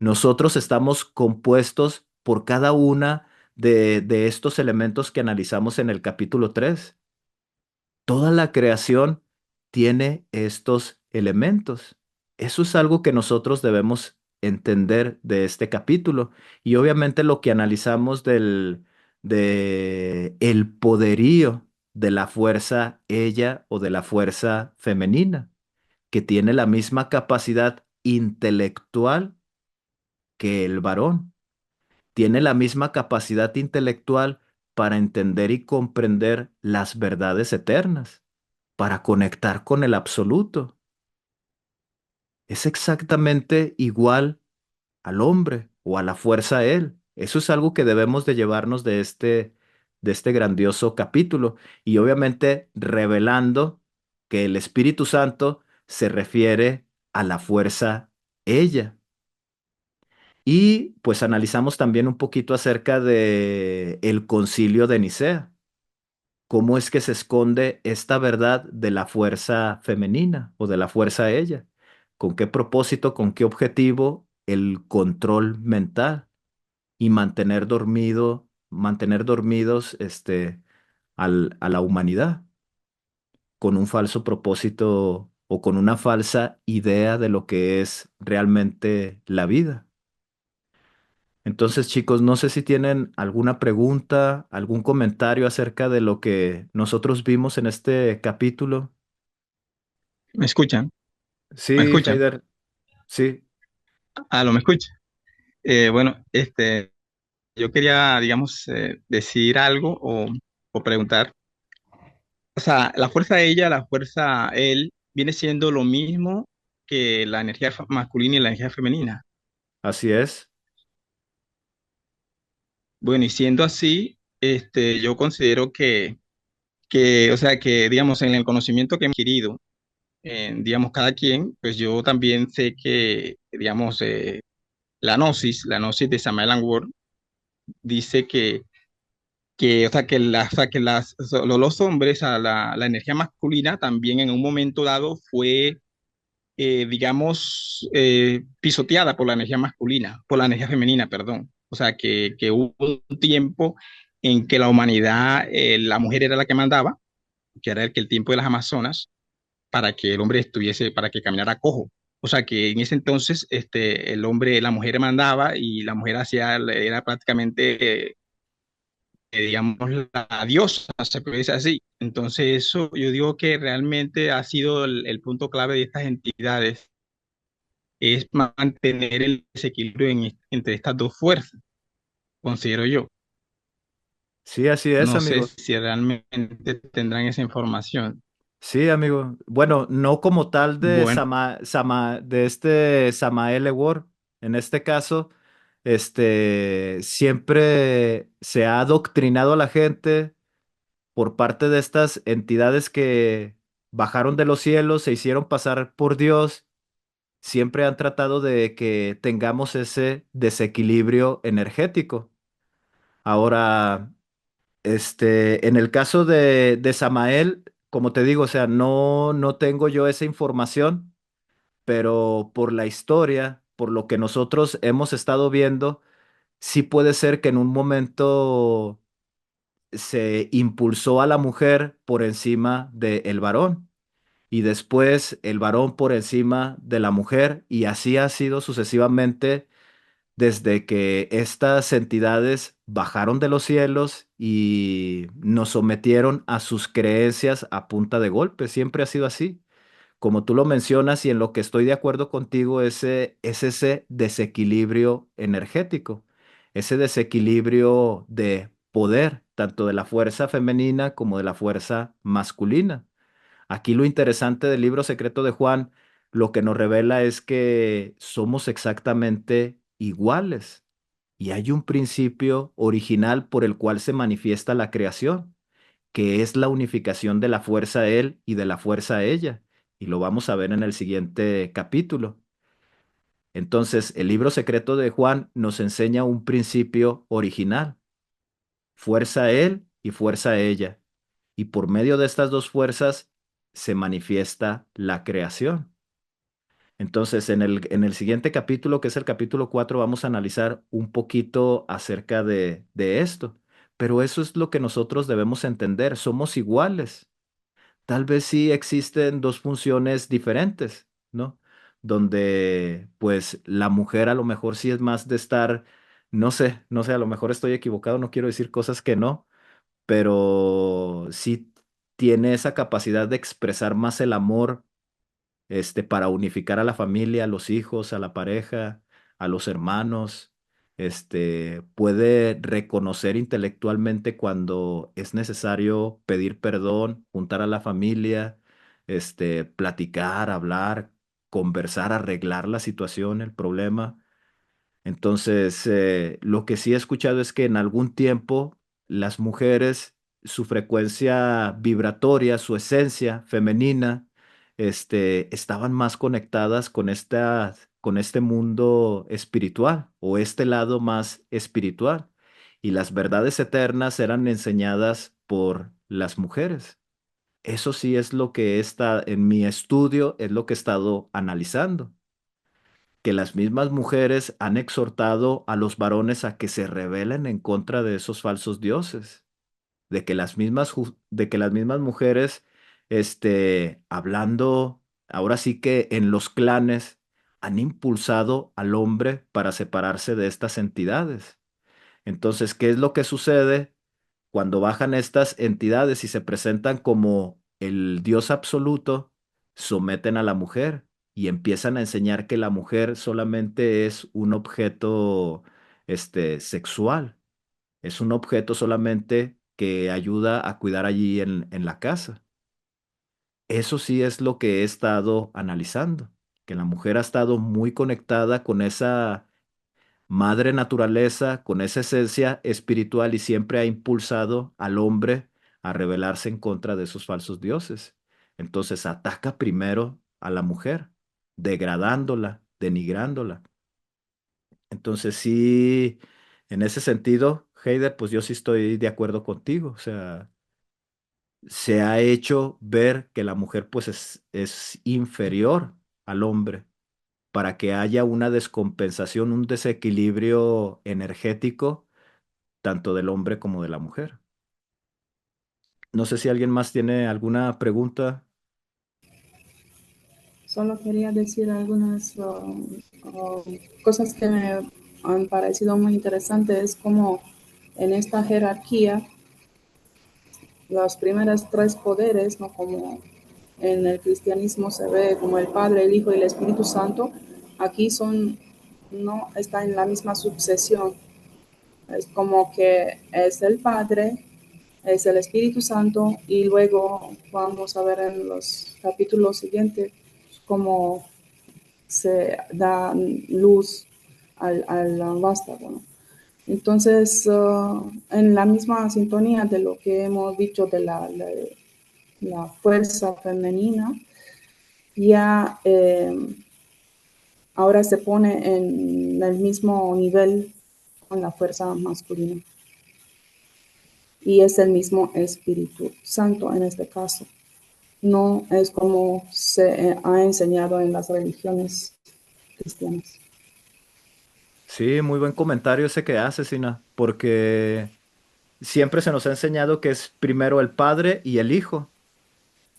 Nosotros estamos compuestos por cada una de estos elementos que analizamos en el capítulo 3. Toda la creación tiene estos elementos. Eso es algo que nosotros debemos entender de este capítulo. Y obviamente lo que analizamos de el poderío de la fuerza ella o de la fuerza femenina, que tiene la misma capacidad intelectual que el varón. Tiene la misma capacidad intelectual para entender y comprender las verdades eternas, para conectar con el absoluto. Es exactamente igual al hombre o a la fuerza a él. Eso es algo que debemos de llevarnos de este grandioso capítulo y obviamente revelando que el Espíritu Santo se refiere a la fuerza ella. Y pues analizamos también un poquito acerca de el Concilio de Nicea, cómo es que se esconde esta verdad de la fuerza femenina o de la fuerza ella, con qué propósito, con qué objetivo, el control mental y mantener dormidos a la humanidad con un falso propósito o con una falsa idea de lo que es realmente la vida. Entonces, chicos, no sé si tienen alguna pregunta, algún comentario acerca de lo que nosotros vimos en este capítulo. ¿Me escuchan? ¿Me Sí, escuchan? Heider, sí, ¿Lo me escuchan? Bueno, yo quería, digamos, decir algo o preguntar. O sea, la fuerza de ella, la fuerza él, viene siendo lo mismo que la energía masculina y la energía femenina. así es. Bueno, y siendo así, yo considero que, o sea, que, digamos, en el conocimiento que he adquirido, digamos, cada quien, pues yo también sé que, digamos, la gnosis de Samuel Langworth, dice o sea, o sea, que los hombres, la energía masculina también en un momento dado fue, digamos, pisoteada por la energía masculina, por la energía femenina, perdón. O sea, que hubo un tiempo en que la humanidad, la mujer era la que mandaba, que era el tiempo de las Amazonas, para que el hombre estuviese, para que caminara cojo. O sea que en ese entonces el hombre, la mujer mandaba y la mujer hacía, era prácticamente digamos, la diosa, se puede decir así. Entonces, eso yo digo que realmente ha sido el punto clave de estas entidades, es mantener el desequilibrio entre estas dos fuerzas, considero yo. Sí, así es, No sé amigo. si realmente tendrán esa información. Sí, amigo. Bueno, no como tal de Bueno, De este Samael Ewor. En este caso, siempre se ha adoctrinado a la gente por parte de estas entidades que bajaron de los cielos, se hicieron pasar por Dios, siempre han tratado de que tengamos ese desequilibrio energético. Ahora, en el caso de Samael, como te digo, o sea, no tengo yo esa información, pero por la historia, por lo que nosotros hemos estado viendo, sí puede ser que en un momento se impulsó a la mujer por encima del varón y después el varón por encima de la mujer y así ha sido sucesivamente desde que estas entidades bajaron de los cielos y nos sometieron a sus creencias a punta de golpe. Siempre ha sido así. Como tú lo mencionas y en lo que estoy de acuerdo contigo, es ese desequilibrio energético, ese desequilibrio de poder, tanto de la fuerza femenina como de la fuerza masculina. Aquí lo interesante del libro secreto de Juan, lo que nos revela es que somos exactamente iguales y hay un principio original por el cual se manifiesta la creación, que es la unificación de la fuerza él y de la fuerza ella. Y lo vamos a ver en el siguiente capítulo. Entonces, el libro secreto de Juan nos enseña un principio original, fuerza él y fuerza ella. Y por medio de estas dos fuerzas se manifiesta la creación. Entonces, en el siguiente capítulo, que es el capítulo 4, vamos a analizar un poquito acerca de esto. Pero eso es lo que nosotros debemos entender. Somos iguales. Tal vez sí existen dos funciones diferentes, ¿no? Donde pues la mujer a lo mejor sí es más de estar, no sé, a lo mejor estoy equivocado, no quiero decir cosas que no, pero sí tiene esa capacidad de expresar más el amor, para unificar a la familia, a los hijos, a la pareja, a los hermanos. Puede reconocer intelectualmente cuando es necesario pedir perdón, juntar a la familia, platicar, hablar, conversar, arreglar la situación, el problema. Entonces, lo que sí he escuchado es que en algún tiempo las mujeres, su frecuencia vibratoria, su esencia femenina, estaban más conectadas con este mundo espiritual o este lado más espiritual. Y las verdades eternas eran enseñadas por las mujeres. Eso sí es lo que está en mi estudio, es lo que he estado analizando, que las mismas mujeres han exhortado a los varones a que se rebelen en contra de esos falsos dioses, de que las mismas mujeres, hablando ahora sí que en los clanes, han impulsado al hombre para separarse de estas entidades. Entonces, ¿qué es lo que sucede cuando bajan estas entidades y se presentan como el Dios absoluto? Someten a la mujer y empiezan a enseñar que la mujer solamente es un objeto, sexual, es un objeto solamente que ayuda a cuidar allí en la casa. Eso sí es lo que he estado analizando, que la mujer ha estado muy conectada con esa madre naturaleza, con esa esencia espiritual, y siempre ha impulsado al hombre a rebelarse en contra de esos falsos dioses. Entonces ataca primero a la mujer, degradándola, denigrándola. Entonces sí, en ese sentido, Heider, pues yo sí estoy de acuerdo contigo. O sea, se ha hecho ver que la mujer pues es inferior al hombre para que haya una descompensación, un desequilibrio energético, tanto del hombre como de la mujer. No sé si alguien más tiene alguna pregunta. Solo quería decir algunas cosas que me han parecido muy interesantes, como en esta jerarquía, los primeros tres poderes, ¿no? Como en el cristianismo se ve como el Padre, el Hijo y el Espíritu Santo, aquí no está en la misma sucesión. Es como que es el Padre, es el Espíritu Santo, y luego vamos a ver en los capítulos siguientes cómo se da luz al vástago, ¿no? Entonces, en la misma sintonía de lo que hemos dicho de la fuerza femenina, ya ahora se pone en el mismo nivel con la fuerza masculina. Y es el mismo Espíritu Santo en este caso. No es como se ha enseñado en las religiones cristianas. Sí, muy buen comentario ese que haces, Sina, porque siempre se nos ha enseñado que es primero el Padre y el Hijo.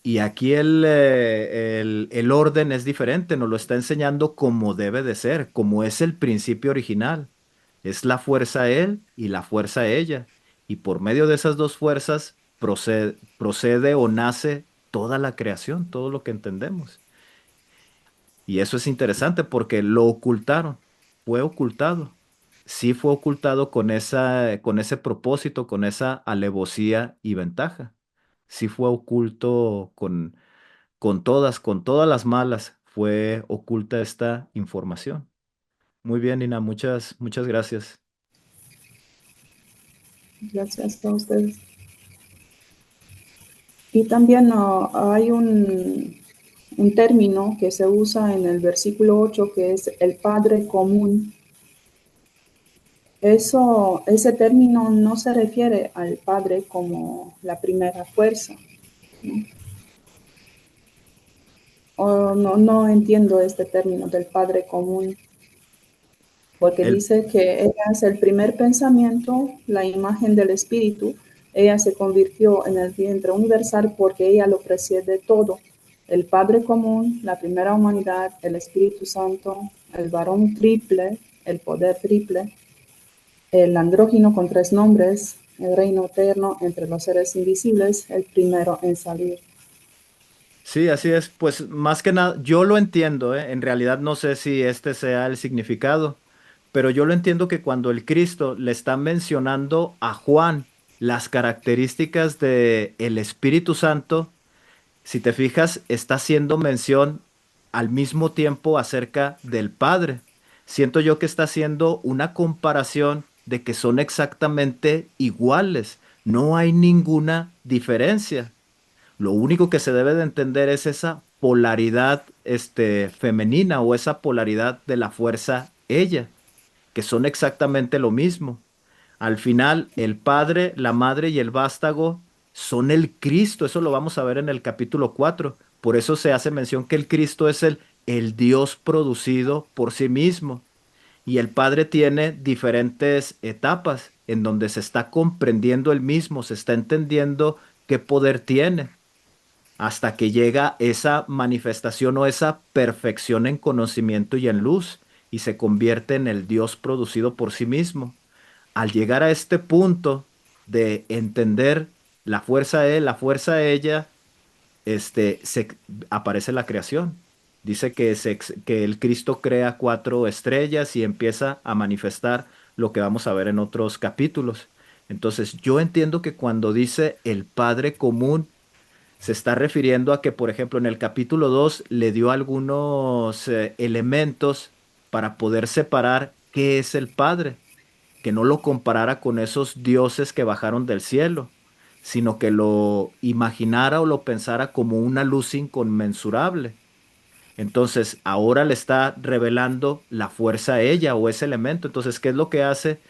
Y aquí el orden es diferente, nos lo está enseñando como debe de ser, como es el principio original. Es la fuerza él y la fuerza ella. Y por medio de esas dos fuerzas procede o nace toda la creación, todo lo que entendemos. Y eso es interesante porque lo ocultaron, fue ocultado. Sí fue ocultado con ese propósito, con esa alevosía y ventaja. Sí fue oculto con todas las malas, fue oculta esta información. Muy bien, Nina, muchas gracias. Gracias a ustedes. Y también hay un término que se usa en el versículo 8 que es el Padre común. ese término no se refiere al Padre como la primera fuerza, ¿no? O no entiendo este término del Padre común, porque El, dice que ella es el primer pensamiento, la imagen del Espíritu. Ella se convirtió en el vientre universal porque ella lo preside todo. El Padre común, la primera humanidad, el Espíritu Santo, el varón triple, el poder triple, el andrógino con 3 nombres, el reino eterno entre los seres invisibles, el primero en salir. sí, así es. Pues más que nada, yo lo entiendo, ¿eh? En realidad no sé si este sea el significado, pero yo lo entiendo que cuando el Cristo le está mencionando a Juan las características de el Espíritu Santo, si te fijas, está haciendo mención al mismo tiempo acerca del Padre. Siento yo que está haciendo una comparación de que son exactamente iguales. No hay ninguna diferencia. Lo único que se debe de entender es esa polaridad, femenina o esa polaridad de la fuerza ella, que son exactamente lo mismo. Al final, el padre, la madre y el vástago son el Cristo. Eso lo vamos a ver en el capítulo 4. Por eso se hace mención que el Cristo es el Dios producido por sí mismo. Y el Padre tiene diferentes etapas en donde se está comprendiendo el mismo, se está entendiendo qué poder tiene, hasta que llega esa manifestación o esa perfección en conocimiento y en luz, y se convierte en el Dios producido por sí mismo. Al llegar a este punto de entender la fuerza de él, la fuerza de ella, se aparece la creación. Dice que, que el Cristo crea 4 estrellas y empieza a manifestar lo que vamos a ver en otros capítulos. Entonces, yo entiendo que cuando dice el Padre común, se está refiriendo a que, por ejemplo, en el capítulo 2 le dio algunos elementos para poder separar qué es el Padre, que no lo comparara con esos dioses que bajaron del cielo, sino que lo imaginara o lo pensara como una luz inconmensurable. Entonces, ahora le está revelando la fuerza a ella o ese elemento. Entonces, ¿qué es lo que hace?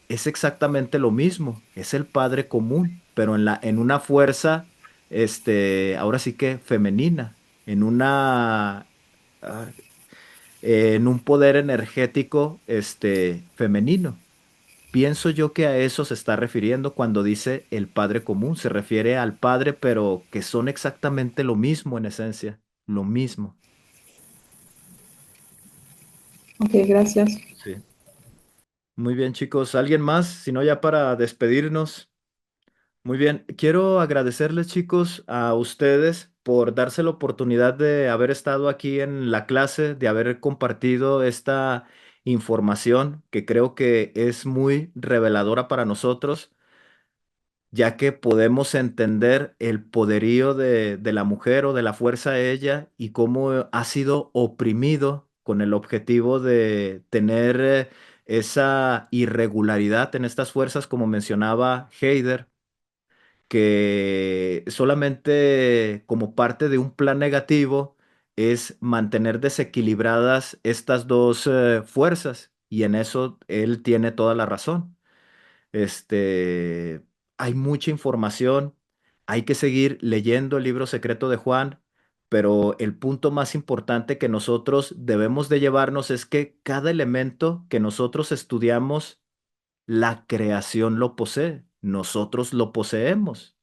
Es exactamente lo mismo. Es el Padre común, pero en una fuerza, ahora sí que femenina, en una, ah, en un poder energético, femenino. Pienso yo que a eso se está refiriendo cuando dice el Padre común. Se refiere al Padre, pero que son exactamente lo mismo en esencia, lo mismo. Ok, gracias. Sí. Muy bien, chicos. ¿Alguien más? Si no, ya para despedirnos. Muy bien. Quiero agradecerles, chicos, a ustedes por darse la oportunidad de haber estado aquí en la clase, de haber compartido esta información que creo que es muy reveladora para nosotros, ya que podemos entender el poderío de la mujer o de la fuerza de ella y cómo ha sido oprimido con el objetivo de tener esa irregularidad en estas fuerzas, como mencionaba Heider, que solamente como parte de un plan negativo es mantener desequilibradas estas dos fuerzas, y en eso él tiene toda la razón. Este, hay mucha información, hay que seguir leyendo el libro secreto de Juan, pero el punto más importante que nosotros debemos de llevarnos es que cada elemento que nosotros estudiamos, la creación lo posee, nosotros lo poseemos.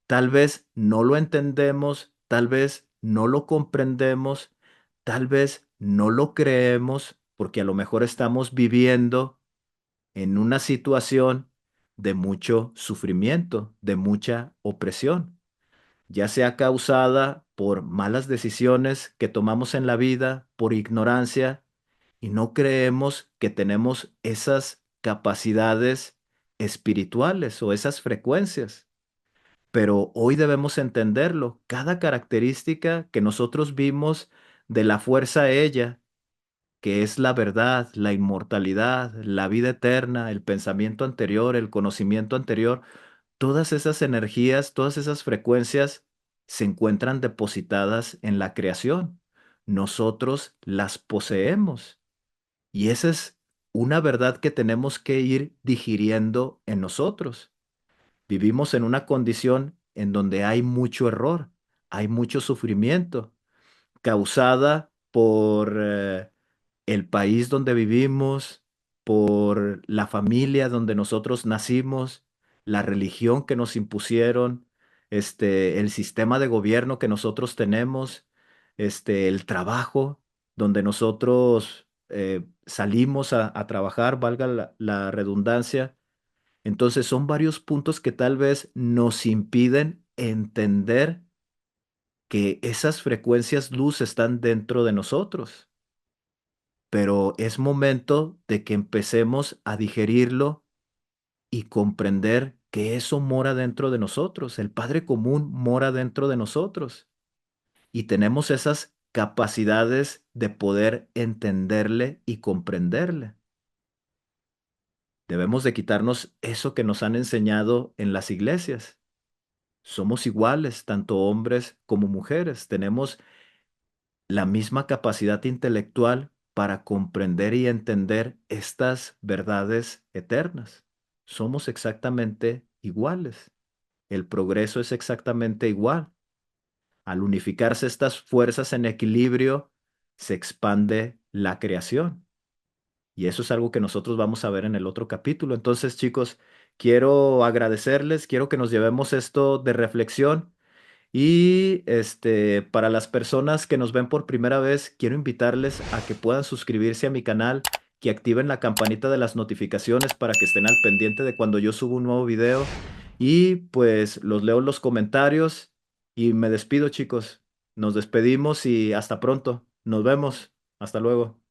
Tal vez no lo entendemos, tal vez no lo comprendemos, tal vez no lo creemos, porque a lo mejor estamos viviendo en una situación de mucho sufrimiento, de mucha opresión, ya sea causada por malas decisiones que tomamos en la vida, por ignorancia, y no creemos que tenemos esas capacidades espirituales o esas frecuencias. Pero hoy debemos entenderlo. Cada característica que nosotros vimos de la fuerza ella, que es la verdad, la inmortalidad, la vida eterna, el pensamiento anterior, el conocimiento anterior, todas esas energías, todas esas frecuencias se encuentran depositadas en la creación. Nosotros las poseemos. Y esa es una verdad que tenemos que ir digiriendo en nosotros. Vivimos en una condición en donde hay mucho error, hay mucho sufrimiento, causada por el país donde vivimos, por la familia donde nosotros nacimos, la religión que nos impusieron, el sistema de gobierno que nosotros tenemos, el trabajo donde nosotros salimos a trabajar, valga la redundancia. Entonces son varios puntos que tal vez nos impiden entender que esas frecuencias luz están dentro de nosotros, pero es momento de que empecemos a digerirlo y comprender que eso mora dentro de nosotros, el Padre común mora dentro de nosotros y tenemos esas capacidades de poder entenderle y comprenderle. Debemos de quitarnos eso que nos han enseñado en las iglesias. Somos iguales, tanto hombres como mujeres. Tenemos la misma capacidad intelectual para comprender y entender estas verdades eternas. Somos exactamente iguales. El progreso es exactamente igual. Al unificarse estas fuerzas en equilibrio, se expande la creación. Y eso es algo que nosotros vamos a ver en el otro capítulo. Entonces, chicos, quiero agradecerles, quiero que nos llevemos esto de reflexión. Y para las personas que nos ven por primera vez, quiero invitarles a que puedan suscribirse a mi canal, que activen la campanita de las notificaciones para que estén al pendiente de cuando yo subo un nuevo video. Y pues los leo en los comentarios y me despido, chicos. Nos despedimos y hasta pronto. Nos vemos. Hasta luego.